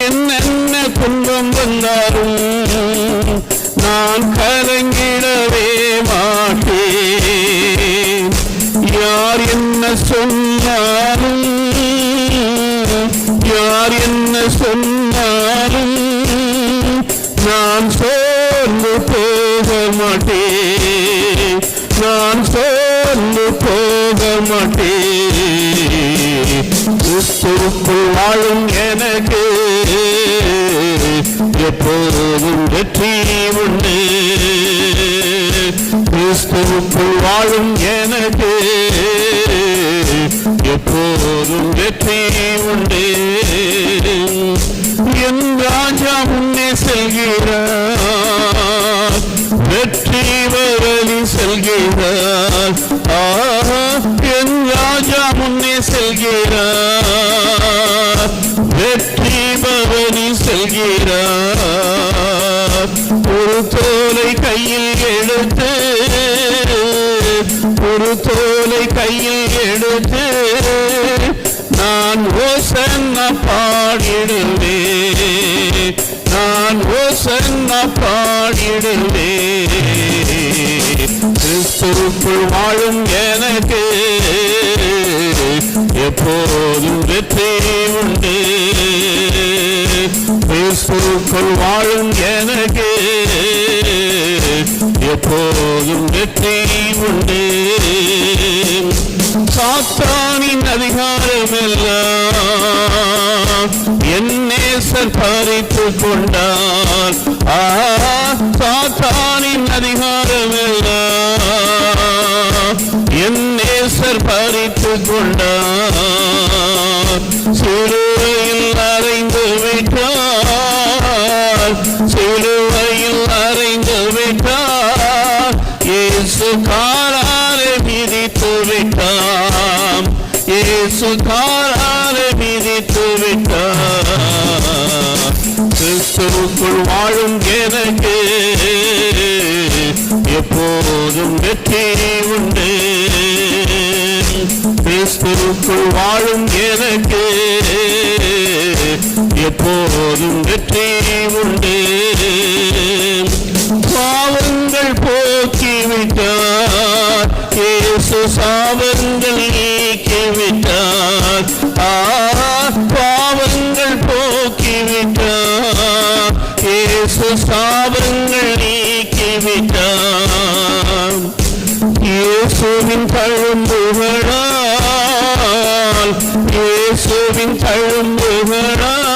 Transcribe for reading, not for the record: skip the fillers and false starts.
என்னென்ன துன்பம் வந்தாலும் நான் கலங்கிடவே மாட்டேன். யார் என்ன சொன்னாலும் யார் என்ன சொன்னாலும் நான் சோர்ந்து போக மாட்டேன். நான் சோர்ந்து போக மாட்டேன். கிறிஸ்துவுக்குள் வாழும் எனக்கு எப்போதும் வெற்றி உண்டு. கிறிஸ்துவுக்குள் வாழும் எனக்கு எப்போதும் வெற்றி உண்டு. என் ராஜா முன்னே செல்கிறார், வெற்றி வழி செல்கிறார். என் ராஜா முன்னே செல்கிறார், வெற்றி பவனி செல்கிறார். ஒரு தோலை கையில் எடுத்து ஒரு தோலை கையில் எடுத்து நான் ஓசன்னா பாடிடுவேன். நான் ஓசன்னா பாடிடுவேன். கிறிஸ்துவுக்குள் வாழும் எனக்கு எப்போதும் வெற்றி உண்டு. கிறிஸ்துவுக்குள் வாழும் எனக்கு எப்போதும் வெற்றி உண்டு. சாத்தானின் அதிகாரம் எல்லாம் என் நேசர் பறித்துக் கொண்டார். சாத்தானின் அதிகாரம் எல்லாம் என் நேசர் பறித்துக் கொண்டார். சிலுவையில் அறைந்து விட்டார், சிலுவையில் அறைந்து விட்டார். இயேசு காலாலே மிதித்து விட்டார், இயேசு காலாலே மிதித்து விட்டார். கிறிஸ்துவுக்குள் வாழும் எனக்கு எப்போதும் வெற்றி உண்டு. கிறிஸ்துவுக்குள் வாழும் எனக்கு எப்போதும் வெற்றி உண்டு. பாவங்கள் போக்கிவிட்டார், இயேசு சாபங்கள் நீக்கிவிட்டார். பாவங்கள் போக்கிவிட்டார், இயேசு சாபங்கள் நீக்கிவிட்டார். இயேசுவின் தழும்புகளால், இயேசுவின் தழும்புகளால்